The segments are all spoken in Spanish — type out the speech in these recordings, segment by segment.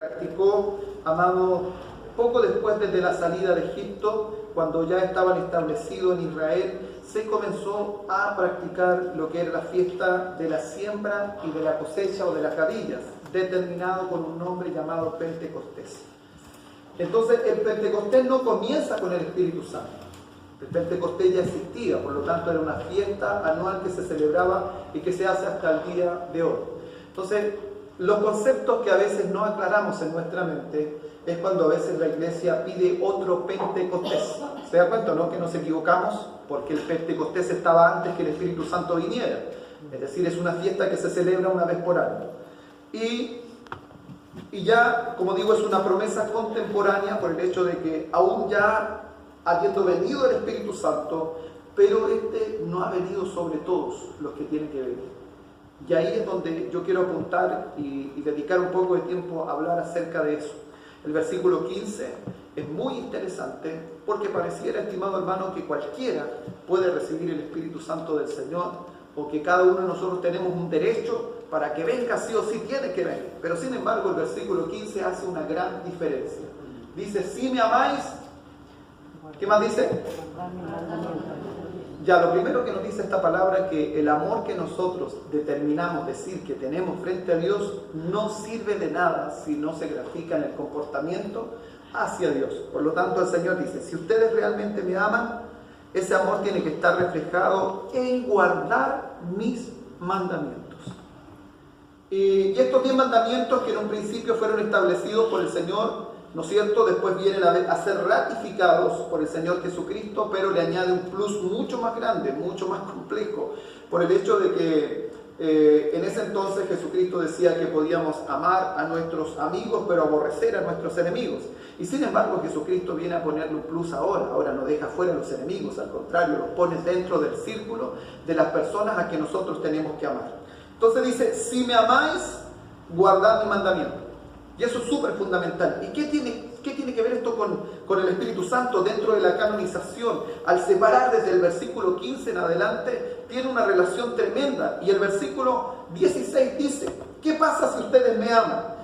practicó, amado, poco después de la salida de Egipto, cuando ya estaban establecidos en Israel, se comenzó a practicar lo que era la fiesta de la siembra y de la cosecha o de las gavillas, determinado con un nombre llamado Pentecostés. Entonces el Pentecostés no comienza con el Espíritu Santo. El Pentecostés ya existía, por lo tanto era una fiesta anual que se celebraba y que se hace hasta el día de hoy. Entonces, los conceptos que a veces no aclaramos en nuestra mente es cuando a veces la iglesia pide otro Pentecostés. ¿Se da cuenta, no? Que nos equivocamos porque el Pentecostés estaba antes que el Espíritu Santo viniera. Es decir, es una fiesta que se celebra una vez por año. Y ya, como digo, es una promesa contemporánea por el hecho de que aún ya habiendo venido el Espíritu Santo, pero este no ha venido sobre todos los que tienen que venir. Y ahí es donde yo quiero apuntar y dedicar un poco de tiempo a hablar acerca de eso. El versículo 15 es muy interesante porque pareciera, estimado hermano, que cualquiera puede recibir el Espíritu Santo del Señor, o que cada uno de nosotros tenemos un derecho para que venga sí o sí, tiene que venir. Pero sin embargo el versículo 15 hace una gran diferencia. Dice, si me amáis, ¿qué más dice? Ya, lo primero que nos dice esta palabra es que el amor que nosotros determinamos decir que tenemos frente a Dios no sirve de nada si no se grafica en el comportamiento hacia Dios. Por lo tanto, el Señor dice, si ustedes realmente me aman, ese amor tiene que estar reflejado en guardar mis mandamientos. Y estos 10 mandamientos que en un principio fueron establecidos por el Señor, ¿no es cierto?, después vienen a ser ratificados por el Señor Jesucristo, pero le añade un plus mucho más grande, mucho más complejo, por el hecho de que en ese entonces Jesucristo decía que podíamos amar a nuestros amigos, pero aborrecer a nuestros enemigos. Y sin embargo Jesucristo viene a ponerle un plus ahora no deja fuera a los enemigos, al contrario, los pone dentro del círculo de las personas a que nosotros tenemos que amar. Entonces dice, si me amáis, guardad mi mandamiento. Y eso es súper fundamental. ¿Y qué tiene que ver esto con el Espíritu Santo dentro de la canonización? Al separar desde el versículo 15 en adelante, tiene una relación tremenda. Y el versículo 16 dice, ¿qué pasa si ustedes me aman?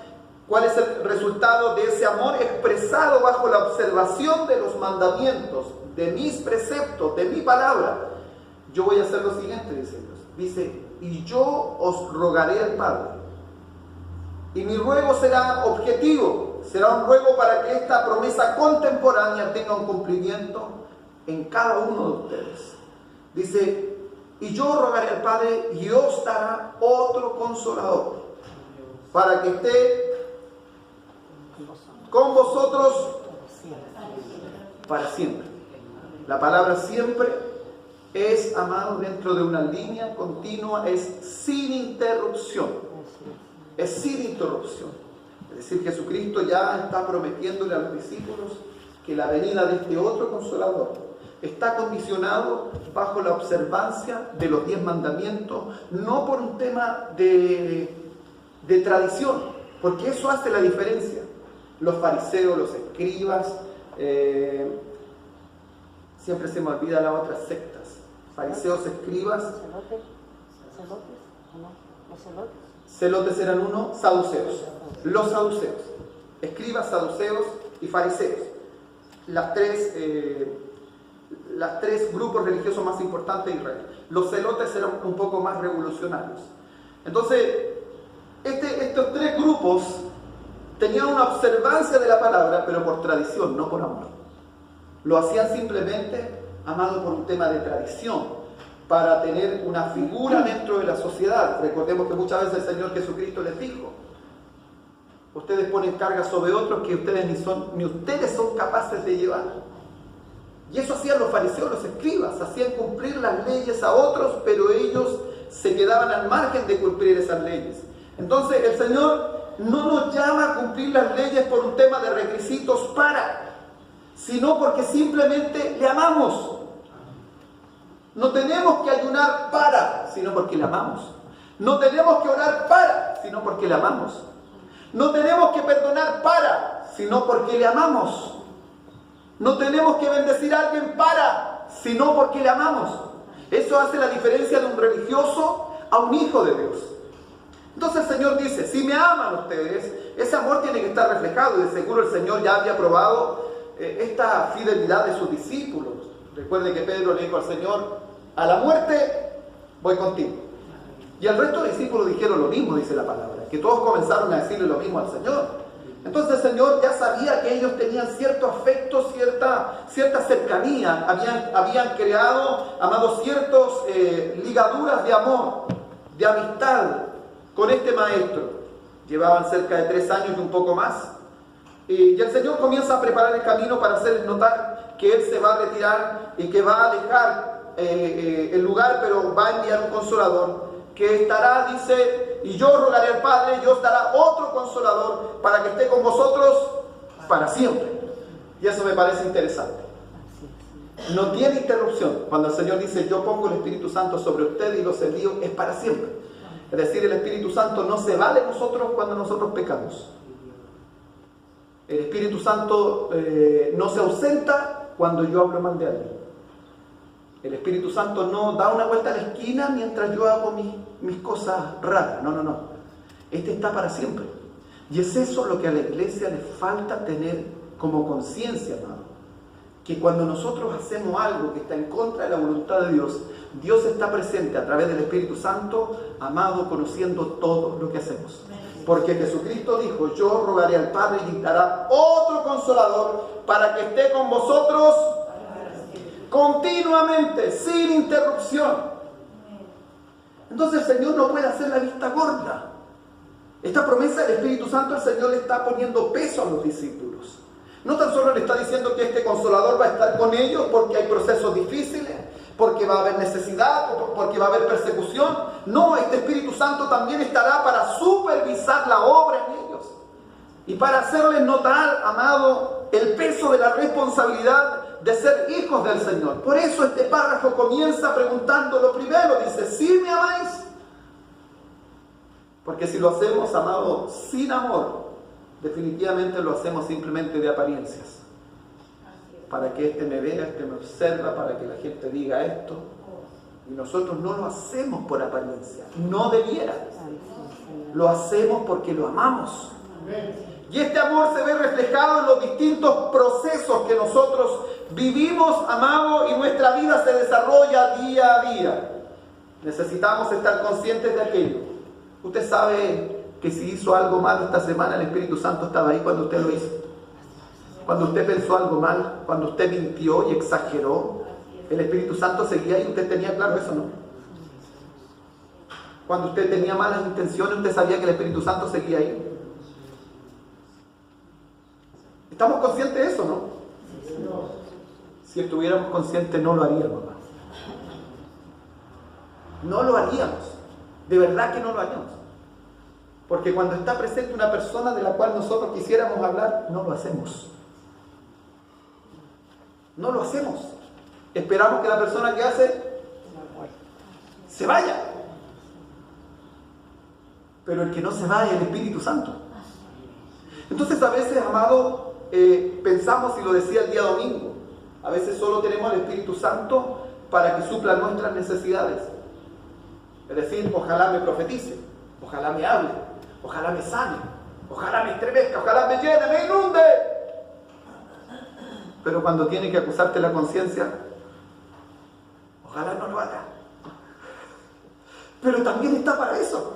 ¿Cuál es el resultado de ese amor expresado bajo la observación de los mandamientos, de mis preceptos, de mi palabra? Yo voy a hacer lo siguiente, dice Dios. Dice, y yo os rogaré al Padre. Y mi ruego será objetivo, será un ruego para que esta promesa contemporánea tenga un cumplimiento en cada uno de ustedes. Dice, y yo rogaré al Padre y os dará otro consolador, para que esté con vosotros para siempre. La palabra siempre es, amado, dentro de una línea continua, es sin interrupción. Es sin interrupción. Es decir, Jesucristo ya está prometiéndole a los discípulos que la venida de este otro consolador está condicionado bajo la observancia de los 10 mandamientos, no por un tema de tradición, porque eso hace la diferencia. Los fariseos, los escribas, siempre se me olvida las otras sectas, fariseos, escribas, celotes eran uno, saduceos. Los saduceos, escribas, saduceos y fariseos. Las tres grupos religiosos más importantes de Israel. Los celotes eran un poco más revolucionarios. Entonces, estos 3 grupos tenían una observancia de la palabra, pero por tradición, no por amor. Lo hacían simplemente, amado, por un tema de tradición, para tener una figura dentro de la sociedad. Recordemos que muchas veces el Señor Jesucristo les dijo, ustedes ponen cargas sobre otros que ustedes ni ustedes son capaces de llevar. Y eso hacían los fariseos, los escribas, hacían cumplir las leyes a otros, pero ellos se quedaban al margen de cumplir esas leyes. Entonces el Señor no nos llama a cumplir las leyes por un tema de requisitos sino porque simplemente le amamos. No tenemos que ayunar sino porque le amamos. No tenemos que orar sino porque le amamos. No tenemos que perdonar sino porque le amamos. No tenemos que bendecir a alguien sino porque le amamos. Eso hace la diferencia de un religioso a un hijo de Dios. Entonces el Señor dice, si me aman ustedes, ese amor tiene que estar reflejado, y de seguro el Señor ya había probado esta fidelidad de sus discípulos. Recuerde que Pedro le dijo al Señor, a la muerte voy contigo. Y el resto de discípulos dijeron lo mismo, dice la palabra, que todos comenzaron a decirle lo mismo al Señor. Entonces el Señor ya sabía que ellos tenían cierto afecto, cierta cercanía, habían creado, amados, ciertas ligaduras de amor, de amistad con este maestro. Llevaban cerca de 3 años y un poco más. Y el Señor comienza a preparar el camino para hacerles notar que Él se va a retirar y que va a dejar el lugar, pero va a enviar un consolador que estará, dice, y yo rogaré al Padre, y os dará otro consolador para que esté con vosotros para siempre. Y eso me parece interesante. No tiene interrupción. Cuando el Señor dice, yo pongo el Espíritu Santo sobre ustedes y los envío, es para siempre. Es decir, el Espíritu Santo no se va de nosotros cuando nosotros pecamos. El Espíritu Santo no se ausenta cuando yo hablo mal de alguien. El Espíritu Santo no da una vuelta a la esquina mientras yo hago mis cosas raras. No, no, no. Este está para siempre. Y es eso lo que a la iglesia le falta tener como conciencia, amado. Que cuando nosotros hacemos algo que está en contra de la voluntad de Dios, Dios está presente a través del Espíritu Santo, amado, conociendo todo lo que hacemos. Porque Jesucristo dijo, yo rogaré al Padre y dará otro consolador para que esté con vosotros continuamente, sin interrupción. Entonces el Señor no puede hacer la vista gorda. Esta promesa del Espíritu Santo, el Señor le está poniendo peso a los discípulos. No tan solo le está diciendo que este consolador va a estar con ellos porque hay procesos difíciles, porque va a haber necesidad, porque va a haber persecución. No, este Espíritu Santo también estará para supervisar la obra en ellos y para hacerles notar, amado, el peso de la responsabilidad de ser hijos del Señor. Por eso este párrafo comienza preguntando lo primero, dice, ¿sí me amáis? Porque si lo hacemos, amado, sin amor, definitivamente lo hacemos simplemente de apariencias. Para que este me vea, este me observa, para que la gente diga esto. Y nosotros no lo hacemos por apariencia, no debiera. Lo hacemos porque lo amamos. Y este amor se ve reflejado en los distintos procesos que nosotros vivimos, amado, y nuestra vida se desarrolla día a día. Necesitamos estar conscientes de aquello. Usted sabe que si hizo algo malo esta semana, el Espíritu Santo estaba ahí cuando usted lo hizo. Cuando usted pensó algo mal, cuando usted mintió y exageró, el Espíritu Santo seguía ahí. ¿Usted tenía claro eso, no? Cuando usted tenía malas intenciones, usted sabía que el Espíritu Santo seguía ahí. ¿Estamos conscientes de eso, no? Si estuviéramos conscientes, no lo haríamos. No lo haríamos. De verdad que no lo haríamos. Porque cuando está presente una persona de la cual nosotros quisiéramos hablar, no lo hacemos. No lo hacemos. Esperamos que la persona que hace se vaya. Pero el que no se va es el Espíritu Santo. Entonces a veces, amado, pensamos, y lo decía el día domingo, a veces solo tenemos al Espíritu Santo para que supla nuestras necesidades. Es decir, ojalá me profetice, ojalá me hable, ojalá me sane, ojalá me estremezca, ojalá me llene, me inunde. Pero cuando tiene que acusarte la conciencia, ojalá no lo haga. Pero también está para eso.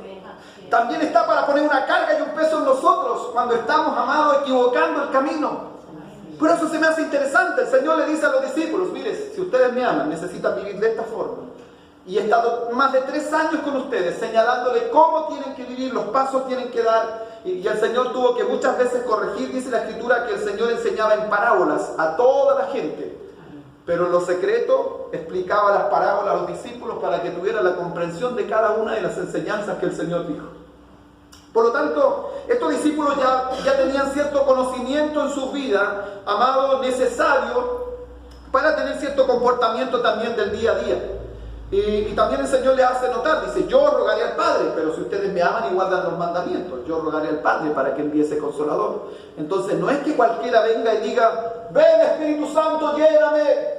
También está para poner una carga y un peso en nosotros cuando estamos, amados, equivocando el camino. Por eso se me hace interesante. El Señor le dice a los discípulos, mire, si ustedes me aman, necesitan vivir de esta forma. Y he estado más de 3 años con ustedes, señalándole cómo tienen que vivir, los pasos tienen que dar. Y el Señor tuvo que muchas veces corregir. Dice la Escritura que el Señor enseñaba en parábolas a toda la gente. Pero en lo secreto explicaba las parábolas a los discípulos para que tuvieran la comprensión de cada una de las enseñanzas que el Señor dijo. Por lo tanto, estos discípulos ya tenían cierto conocimiento en su vida, amado, necesario para tener cierto comportamiento también del día a día. Y también el Señor le hace notar, dice, yo rogaré al Padre, pero si ustedes me aman y guardan los mandamientos, yo rogaré al Padre para que envíe ese consolador. Entonces no es que cualquiera venga y diga, ven Espíritu Santo, lléname.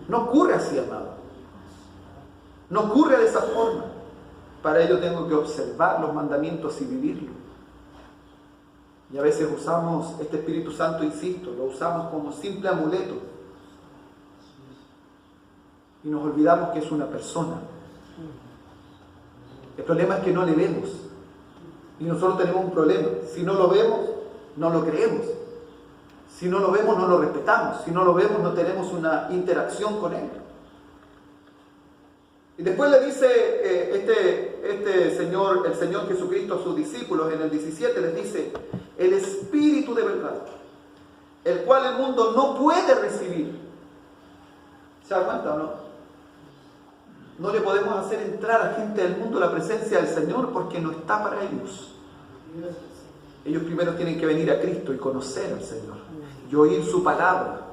No ocurre así, amado. No ocurre de esa forma. Para ello tengo que observar los mandamientos y vivirlos. Y a veces usamos este Espíritu Santo, insisto, lo usamos como simple amuleto. Y nos olvidamos que es una persona. El problema es que no le vemos. Y nosotros tenemos un problema. Si no lo vemos, no lo creemos. Si no lo vemos, no lo respetamos. Si no lo vemos, no tenemos una interacción con Él. Y después le dice el Señor Jesucristo a sus discípulos en el 17, les dice: el Espíritu de verdad, el cual el mundo no puede recibir. ¿Se da cuenta o no? No le podemos hacer entrar a gente del mundo la presencia del Señor porque no está para ellos. Ellos primero tienen que venir a Cristo y conocer al Señor y oír su palabra.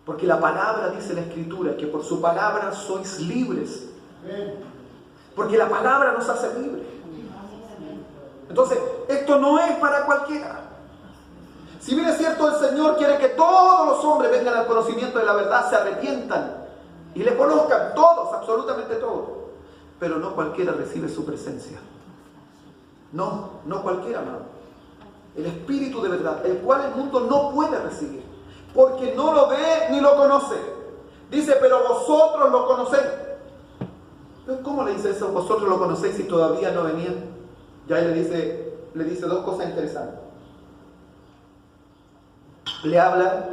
Porque la palabra, dice la Escritura, que por su palabra sois libres. Porque la palabra nos hace libres. Entonces, esto no es para cualquiera. Si bien es cierto, el Señor quiere que todos los hombres vengan al conocimiento de la verdad, se arrepientan y le conozcan, todos, absolutamente todos. Pero no cualquiera recibe su presencia. No cualquiera, no. El Espíritu de verdad, el cual el mundo no puede recibir, porque no lo ve ni lo conoce. Dice: pero vosotros lo conocéis. ¿Cómo le dice eso? Vosotros lo conocéis si todavía no venían. Ya le dice dos cosas interesantes. Les habla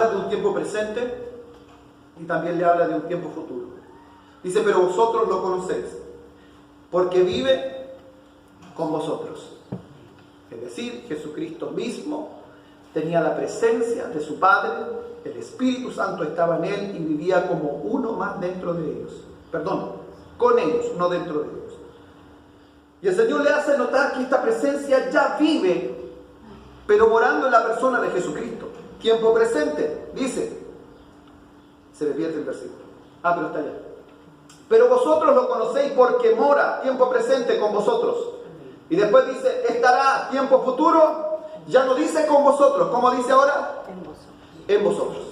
de un tiempo presente y también le habla de un tiempo futuro. Dice: pero vosotros lo conocéis, porque vive con vosotros. Es decir, Jesucristo mismo tenía la presencia de su Padre, el Espíritu Santo estaba en Él y vivía como uno más dentro de ellos. Perdón, con ellos, no dentro de ellos. Y el Señor le hace notar que esta presencia ya vive, pero morando en la persona de Jesucristo. Tiempo presente, dice. Se le pierde el versículo. Pero está allá. Pero vosotros lo conocéis porque mora, tiempo presente, con vosotros. Y después dice: estará, tiempo futuro. Ya no dice con vosotros. ¿Cómo dice ahora? En vosotros.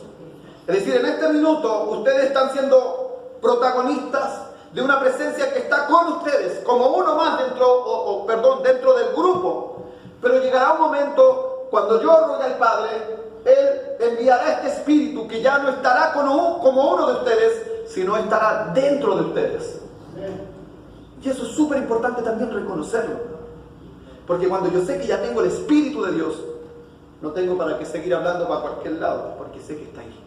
Es decir, en este minuto ustedes están siendo protagonistas de una presencia que está con ustedes, como uno más dentro del grupo. Pero llegará un momento cuando yo rogue al Padre, Él enviará este Espíritu que ya no estará como uno de ustedes, sino estará dentro de ustedes. Y eso es súper importante también reconocerlo. Porque cuando yo sé que ya tengo el Espíritu de Dios, no tengo para qué seguir hablando para cualquier lado, porque sé que está ahí.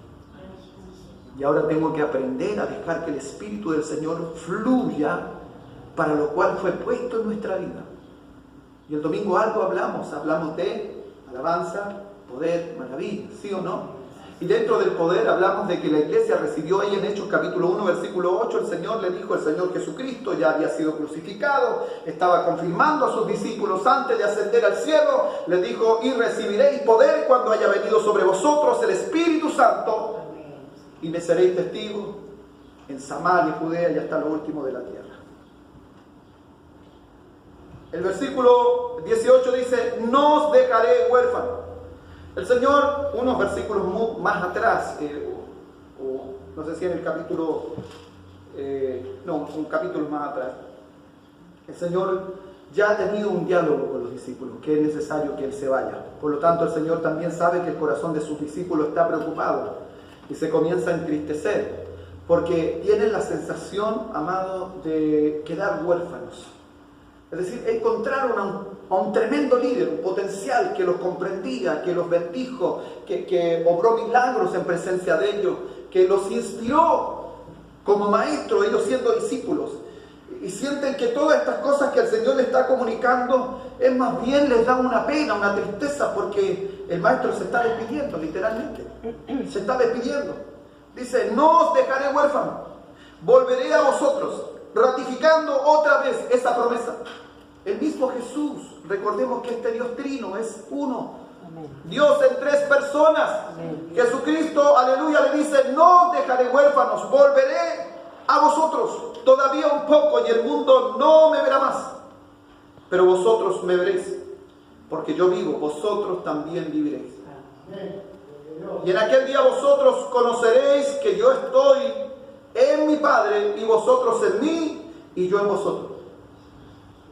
Y ahora tengo que aprender a dejar que el Espíritu del Señor fluya, para lo cual fue puesto en nuestra vida. Y el domingo hablamos de alabanza, poder, maravilla, ¿sí o no? Y dentro del poder hablamos de que la iglesia recibió ahí en Hechos capítulo 1, versículo 8, el Señor Jesucristo ya había sido crucificado, estaba confirmando a sus discípulos antes de ascender al cielo, les dijo: y recibiréis poder cuando haya venido sobre vosotros el Espíritu Santo, y me seréis testigos en Samaria, Judea y hasta lo último de la tierra. El versículo 18 dice: no os dejaré huérfanos. El Señor, unos versículos más atrás, no sé si en el capítulo, un capítulo más atrás, el Señor ya ha tenido un diálogo con los discípulos, que es necesario que Él se vaya. Por lo tanto, el Señor también sabe que el corazón de sus discípulos está preocupado y se comienza a entristecer, porque tienen la sensación, amado, de quedar huérfanos. Es decir, encontraron a un tremendo líder, un potencial que los comprendía, que los bendijo, que obró milagros en presencia de ellos, que los inspiró como maestro, ellos siendo discípulos. Y sienten que todas estas cosas que el Señor les está comunicando, es más bien les da una pena, una tristeza, porque el maestro se está despidiendo, literalmente. Se está despidiendo. Dice: no os dejaré huérfanos, volveré a vosotros, ratificando otra vez esa promesa. El mismo Jesús, recordemos que este Dios trino es uno. Amén. Dios en tres personas. Amén. Jesucristo, aleluya, le dice: no os dejaré huérfanos, volveré a vosotros todavía un poco y el mundo no me verá más. Pero vosotros me veréis, porque yo vivo, vosotros también viviréis. Amén. Y en aquel día vosotros conoceréis que yo estoy en mi Padre y vosotros en mí y yo en vosotros.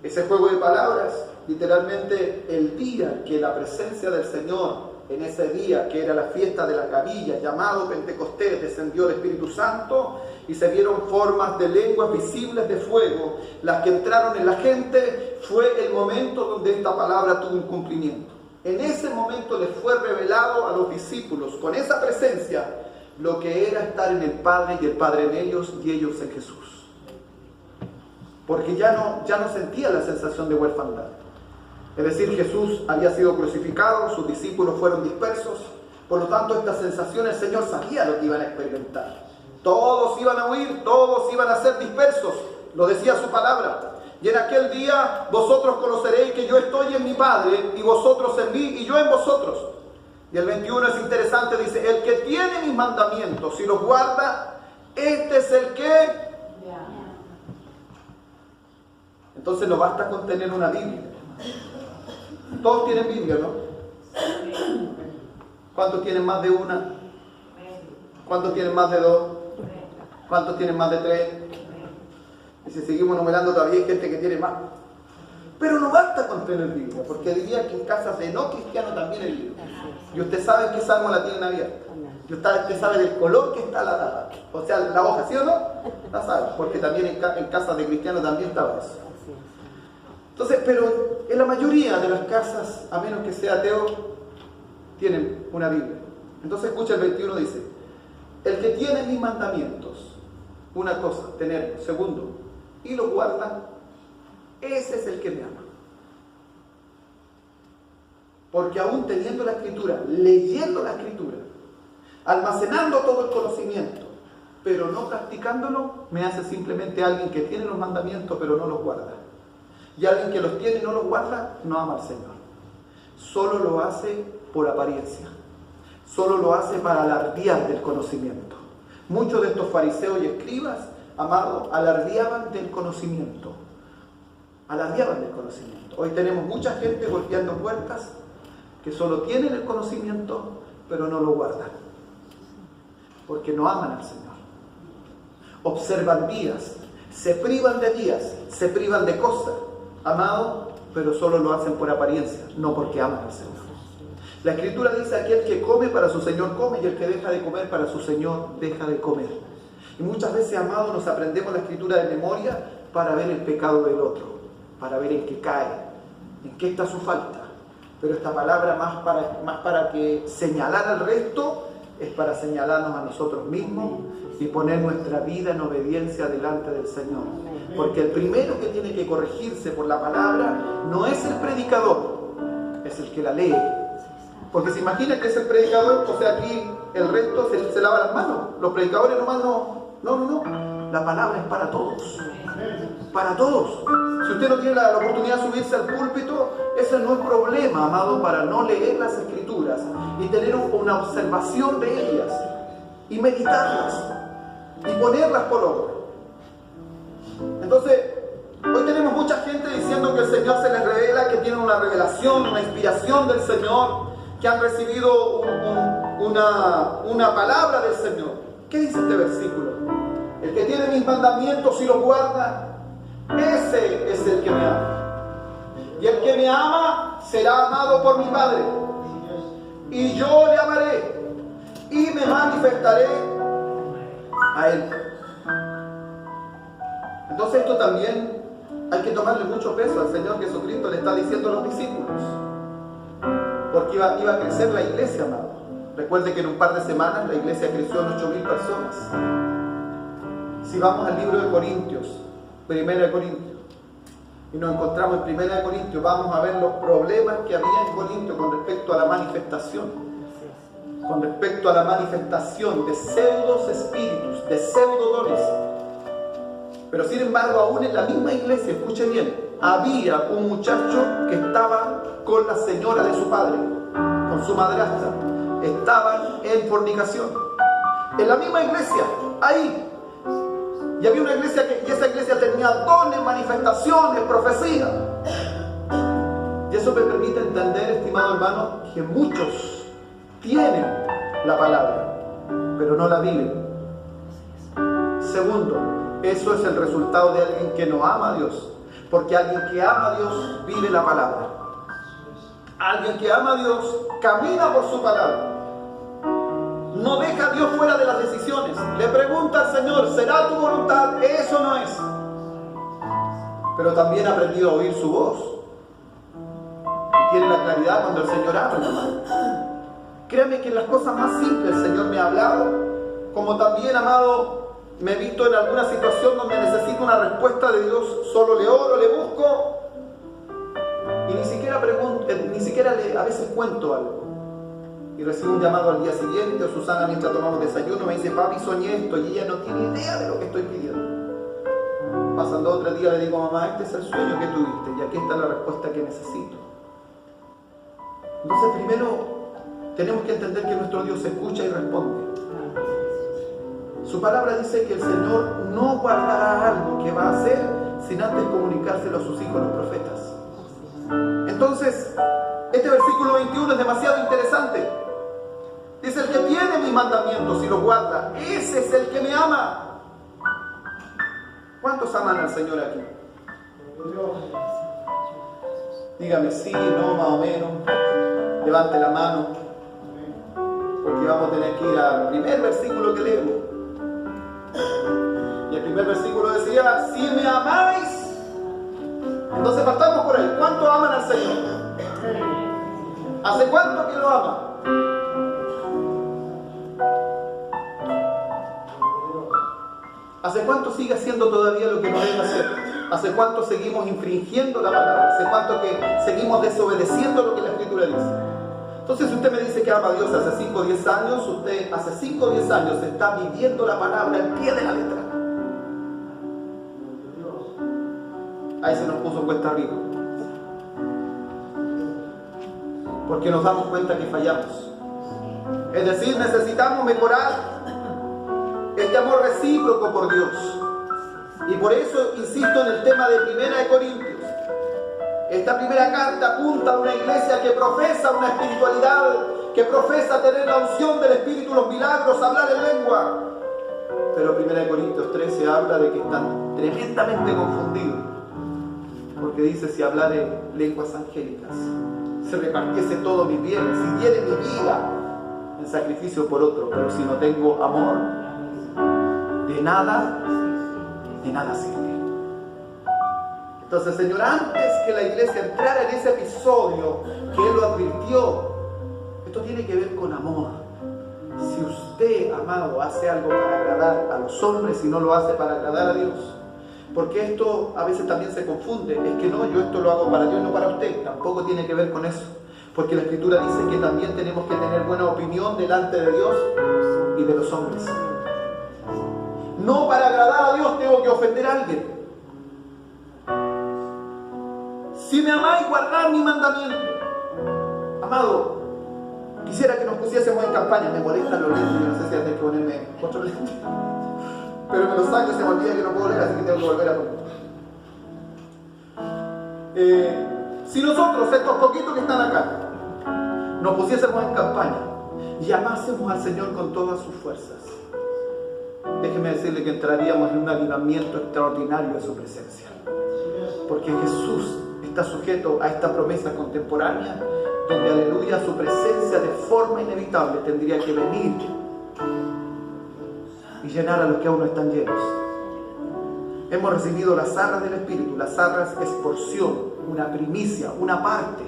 Ese juego de palabras, literalmente el día que la presencia del Señor, en ese día que era la fiesta de la gavilla, llamado Pentecostés, descendió el Espíritu Santo y se vieron formas de lenguas visibles de fuego, las que entraron en la gente. Fue el momento donde esta palabra tuvo un cumplimiento. En ese momento les fue revelado a los discípulos, con esa presencia, lo que era estar en el Padre y el Padre en ellos y ellos en Jesús. Porque ya no sentía la sensación de huérfandad. Es decir, Jesús había sido crucificado, sus discípulos fueron dispersos, por lo tanto esta sensación el Señor sabía lo que iban a experimentar. Todos iban a huir, todos iban a ser dispersos, lo decía su palabra. Y en aquel día vosotros conoceréis que yo estoy en mi Padre y vosotros en mí y yo en vosotros. Y el 21 es interesante, dice, el que tiene mis mandamientos y los guarda, este es el que... Entonces no basta con tener una Biblia. Todos tienen Biblia, ¿no? ¿Cuántos tienen más de una? ¿Cuántos tienen más de dos? ¿Cuántos tienen más de tres? Y si seguimos numerando todavía hay gente que tiene más. Pero no basta con tener Biblia, porque diría que en casas de no cristianos también hay Biblia. Y usted sabe en qué salmo la tienen abierta. Y usted sabe del color que está la tapa. O sea, la hoja, ¿sí o no? La sabe, porque también en casas de cristianos también estaba eso. Entonces, pero en la mayoría de las casas, a menos que sea ateo, tienen una Biblia. Entonces escucha el 21, dice, el que tiene mis mandamientos, una cosa, tenerlos. Segundo, y los guarda, ese es el que me ama. Porque aún teniendo la Escritura, leyendo la Escritura, almacenando todo el conocimiento, pero no practicándolo, me hace simplemente alguien que tiene los mandamientos, pero no los guarda. Y alguien que los tiene y no los guarda, no ama al Señor. Solo lo hace por apariencia. Solo lo hace para alardear del conocimiento. Muchos de estos fariseos y escribas, amados, alardeaban del conocimiento. Alardeaban del conocimiento. Hoy tenemos mucha gente golpeando puertas que solo tienen el conocimiento, pero no lo guardan. Porque no aman al Señor. Observan días, se privan de días, se privan de cosas. Amado, pero solo lo hacen por apariencia, no porque aman al Señor. La Escritura dice, aquel que come para su Señor come, y el que deja de comer para su Señor deja de comer. Y muchas veces, amados, nos aprendemos la Escritura de memoria para ver el pecado del otro, para ver en qué cae, en qué está su falta. Pero esta palabra, más para que señalar al resto, es para señalarnos a nosotros mismos y poner nuestra vida en obediencia delante del Señor. Porque el primero que tiene que corregirse por la palabra no es el predicador, es el que la lee. Porque se imagina que es el predicador, o sea, aquí el resto se lava las manos. Los predicadores nomás no. La palabra es para todos. Para todos. Si usted no tiene la oportunidad de subirse al púlpito, ese no es problema, amado, para no leer las Escrituras y tener una observación de ellas y meditarlas y ponerlas por obra. Entonces, hoy tenemos mucha gente diciendo que el Señor se les revela, que tienen una revelación, una inspiración del Señor, que han recibido una palabra del Señor. ¿Qué dice este versículo? El que tiene mis mandamientos y los guarda, ese es el que me ama. Y el que me ama será amado por mi Padre. Y yo le amaré y me manifestaré a él. Entonces esto también hay que tomarle mucho peso al Señor Jesucristo, le está diciendo a los discípulos. Porque iba a crecer la iglesia, amado. Recuerde que en un par de semanas la iglesia creció en 8.000 personas. Si vamos al libro de Corintios, 1 de Corintios, y nos encontramos en 1 de Corintios, vamos a ver los problemas que había en Corintios con respecto a la manifestación. Con respecto a la manifestación de pseudos espíritus, de pseudodones. Pero sin embargo, aún en la misma iglesia, escuche bien, había un muchacho que estaba con la señora de su padre, con su madrastra. Estaban en fornicación. En la misma iglesia, ahí. Y había una iglesia y esa iglesia tenía dones, manifestaciones, profecía. Y eso me permite entender, estimado hermano, que muchos tienen la palabra, pero no la viven. segundo, eso es el resultado de alguien que no ama a Dios. Porque alguien que ama a Dios vive la palabra. Alguien que ama a Dios camina por su palabra. No deja a Dios fuera de las decisiones. Le pregunta al Señor, ¿será tu voluntad? Eso no es. Pero también ha aprendido a oír su voz. Tiene la claridad cuando el Señor habla. Créame que en las cosas más simples el Señor me ha hablado. Como también, amado, me he visto en alguna situación donde necesito una respuesta de Dios. Solo le oro, le busco. Y ni siquiera pregunto, a veces cuento algo. Y recibo un llamado al día siguiente, o Susana mientras tomamos desayuno me dice, papi, soñé esto, y ella no tiene idea de lo que estoy pidiendo. Pasan 2 o 3 días, le digo, mamá, este es el sueño que tuviste, y aquí está la respuesta que necesito. Entonces, primero, tenemos que entender que nuestro Dios escucha y responde. Su palabra dice que el Señor no guardará algo que va a hacer sin antes comunicárselo a sus hijos los profetas. Entonces, este versículo 21 es demasiado interesante. Dice, el que tiene mis mandamientos y los guarda, ese es el que me ama. ¿Cuántos aman al Señor aquí? Dígame sí, no, más o menos. Levante la mano. Porque vamos a tener que ir al primer versículo que leemos. Y el primer versículo decía, si me amáis. Entonces partamos por ahí. ¿Cuánto aman al Señor? ¿Hace cuánto que lo aman? ¿Hace cuánto sigue haciendo todavía lo que no debe hacer? ¿Hace cuánto seguimos infringiendo la palabra? ¿Hace cuánto que seguimos desobedeciendo lo que la Escritura dice? Entonces, si usted me dice que ama a Dios hace 5 o 10 años, usted hace 5 o 10 años está viviendo la palabra al pie de la letra. Ahí se nos puso cuesta arriba. Porque nos damos cuenta que fallamos. Es decir, necesitamos mejorar este amor recíproco por Dios. Y por eso insisto en el tema de 1 Corintios. Esta primera carta apunta a una iglesia que profesa una espiritualidad, que profesa tener la unción del Espíritu, los milagros, hablar en lengua. Pero 1 Corintios 13 habla de que están tremendamente confundidos. Porque dice, si hablaré lenguas angélicas, si repartiese todo mi bien, si diere mi vida en sacrificio por otro, pero si no tengo amor, de nada sirve. Entonces, Señor, antes que la iglesia entrara en ese episodio que Él lo advirtió, esto tiene que ver con amor. Si usted, amado, hace algo para agradar a los hombres y no lo hace para agradar a Dios, porque esto a veces también se confunde, es que no, yo esto lo hago para Dios, no para usted, tampoco tiene que ver con eso, porque la Escritura dice que también tenemos que tener buena opinión delante de Dios y de los hombres. No para agradar a Dios tengo que ofender a alguien. Si me amáis, guardad mi mandamiento. Amado, quisiera que nos pusiésemos en campaña. Me molestan los lentes, yo no sé si antes que ponerme otro lente. Pero me los saco y se me olvida que no puedo leer, así que tengo que volver a poner. Si nosotros, estos poquitos que están acá, nos pusiésemos en campaña y amásemos al Señor con todas sus fuerzas, déjeme decirle que entraríamos en un avivamiento extraordinario de su presencia. Porque Jesús está sujeto a esta promesa contemporánea, donde, aleluya, su presencia de forma inevitable tendría que venir y llenar a los que aún no están llenos. Hemos recibido las arras del Espíritu. Las arras es porción, una primicia, una parte.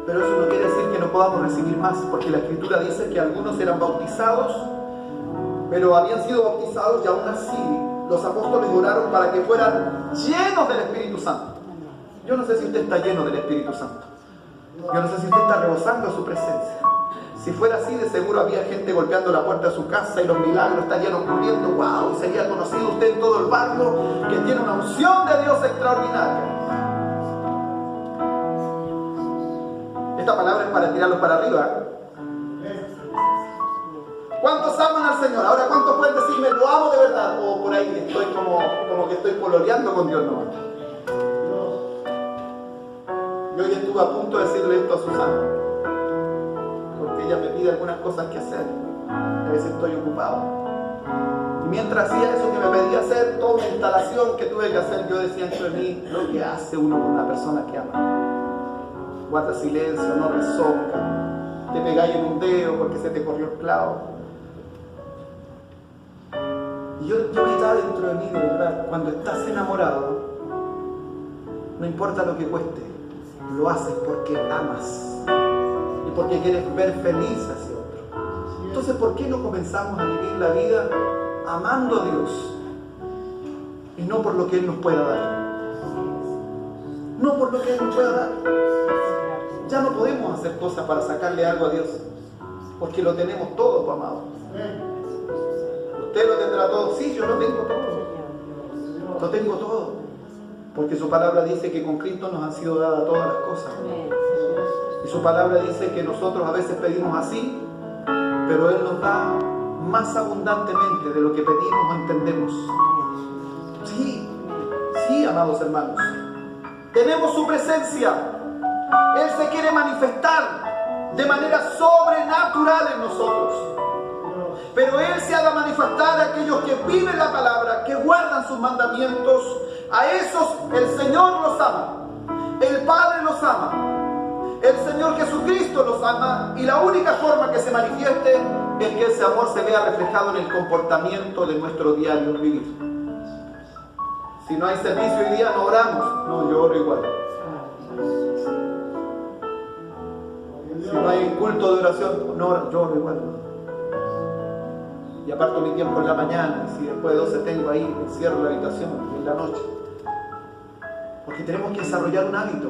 Pero eso no quiere decir que no podamos recibir más, porque la Escritura dice que algunos eran bautizados, pero habían sido bautizados y aún así los apóstoles oraron para que fueran llenos del Espíritu Santo. Yo no sé si usted está lleno del Espíritu Santo. Yo no sé si usted está rebosando su presencia. Si fuera así, de seguro había gente golpeando la puerta de su casa y los milagros estarían ocurriendo. ¡Wow! Sería conocido usted en todo el barrio que tiene una unción de Dios extraordinaria. Esta palabra es para tirarlos para arriba. ¿Cuántos aman al Señor? Ahora, ¿cuántos pueden decirme, lo amo de verdad? O por ahí estoy como que estoy pololeando con Dios, ¿no? Yo hoy estuve a punto de decirle esto a Susana, porque ella me pide algunas cosas que hacer. A veces estoy ocupado. Y mientras hacía eso que me pedía hacer, toda una instalación que tuve que hacer, yo decía dentro de mí lo que hace uno con una persona que ama. Guarda silencio, no rezonga, te pegáis en un dedo porque se te corrió el clavo. Y yo estaba dentro de mí, de verdad, cuando estás enamorado, no importa lo que cueste, lo haces porque amas y porque quieres ver feliz hacia otro. Entonces, ¿por qué no comenzamos a vivir la vida amando a Dios y no por lo que Él nos pueda dar? No por lo que Él nos pueda dar. Ya no podemos hacer cosas para sacarle algo a Dios, porque lo tenemos todo, amado. Usted lo tendrá todo. Sí, yo lo tengo todo. Lo tengo todo. Porque su palabra dice que con Cristo nos han sido dadas todas las cosas. Y su palabra dice que nosotros a veces pedimos así, pero Él nos da más abundantemente de lo que pedimos o entendemos. Sí, sí, amados hermanos. Tenemos su presencia. Él se quiere manifestar de manera sobrenatural en nosotros. Pero Él se ha de manifestar a aquellos que viven la palabra, que guardan sus mandamientos. A esos el Señor los ama. El Padre los ama. El Señor Jesucristo los ama. Y la única forma que se manifieste es que ese amor se vea reflejado en el comportamiento de nuestro diario vivir. Si no hay servicio hoy día, no oramos. No, yo oro igual. Si no hay culto de oración, no oro, yo oro igual. Y aparto mi tiempo en la mañana, y si después de 12 tengo ahí, me encierro en la habitación en la noche. Porque tenemos que desarrollar un hábito.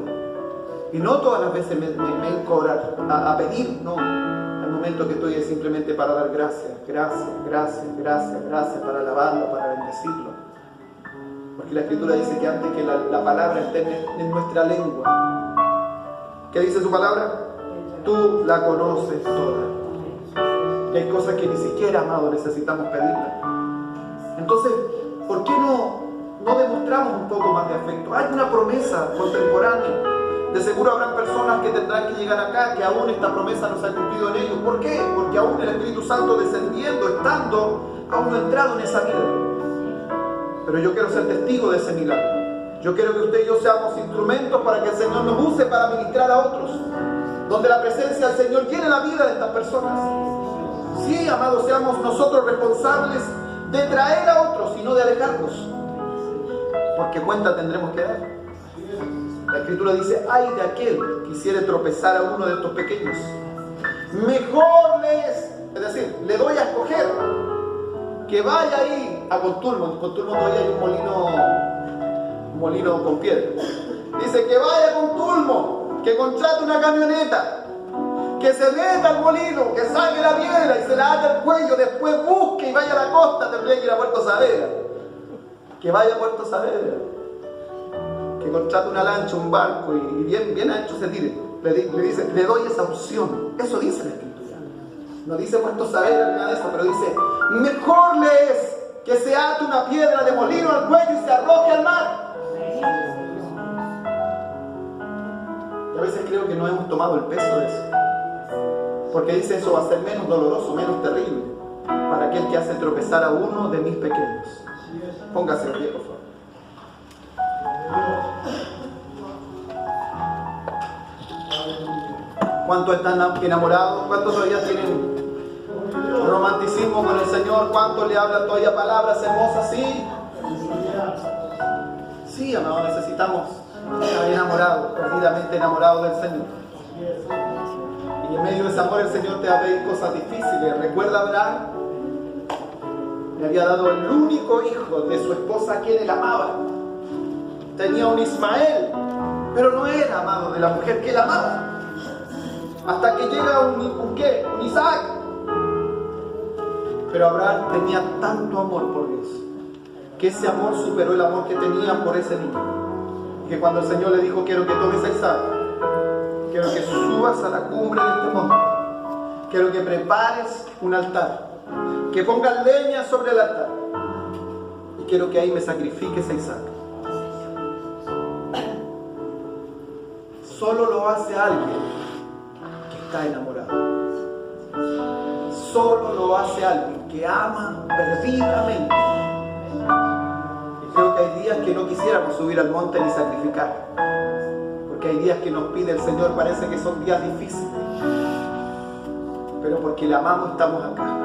Y no todas las veces me vengo a pedir, no. Al momento que estoy es simplemente para dar gracias, para alabarlo, para bendecirlo. Porque la Escritura dice que antes que la palabra esté en nuestra lengua, ¿qué dice su palabra? Tú la conoces toda. Y hay cosas que ni siquiera, amado, necesitamos pedirla. Entonces, ¿por qué no demostramos un poco más de afecto? Hay una promesa contemporánea. De seguro habrán personas que tendrán que llegar acá, que aún esta promesa no se ha cumplido en ellos. ¿Por qué? Porque aún el Espíritu Santo descendiendo, estando, aún no ha entrado en esa vida. Pero yo quiero ser testigo de ese milagro. Yo quiero que usted y yo seamos instrumentos para que el Señor nos use para ministrar a otros. Donde la presencia del Señor llene la vida de estas personas. Sí, amados, seamos nosotros responsables de traer a otros y no de alejarlos. Porque cuenta tendremos que dar. La Escritura dice, ay de aquel que quisiere tropezar a uno de estos pequeños. Mejor es decir, le doy a escoger que vaya ahí a Contulmo. En Contulmo todavía hay un molino con piedra. Dice que vaya a Contulmo, que contrate una camioneta, que se meta al molino, que saque la piedra y se la ate al cuello, después busque y vaya a la costa, tendría que ir a Puerto Saavedra. Que vaya a Puerto Saavedra, que contrate una lancha, un barco y bien hecho se tire. Le dice, le doy esa opción. Eso dice la Escritura. No dice Puerto Saavedra ni nada de eso, pero dice, mejor le es que se ate una piedra de molino al cuello y se arroje al mar. Y a veces creo que no hemos tomado el peso de eso. Porque dice, eso va a ser menos doloroso, menos terrible para aquel que hace tropezar a uno de mis pequeños. Póngase de pie, por favor. ¿Cuántos están enamorados? ¿Cuántos todavía tienen romanticismo con el Señor? ¿Cuántos le hablan todavía palabras hermosas? Sí. Sí, amados, necesitamos estar enamorados, perdidamente enamorados del Señor. Y en medio de ese amor el Señor te va a pedir cosas difíciles. Recuerda a Abraham, le había dado el único hijo de su esposa a quien él amaba. Tenía un Ismael, pero no era amado de la mujer que él amaba. Hasta que llega un Isaac. Pero Abraham tenía tanto amor por Dios, que ese amor superó el amor que tenía por ese niño. Que cuando el Señor le dijo, quiero que tomes a Isaac, quiero que subas a la cumbre de este monte, quiero que prepares un altar, que pongas leña sobre el altar, y quiero que ahí me sacrifiques a Isaac. Solo lo hace alguien que está enamorado. Solo lo hace alguien que ama perdidamente. Y creo que hay días que no quisiéramos subir al monte ni sacrificar, porque hay días que nos pide el Señor, parece que son días difíciles, pero porque le amamos estamos acá.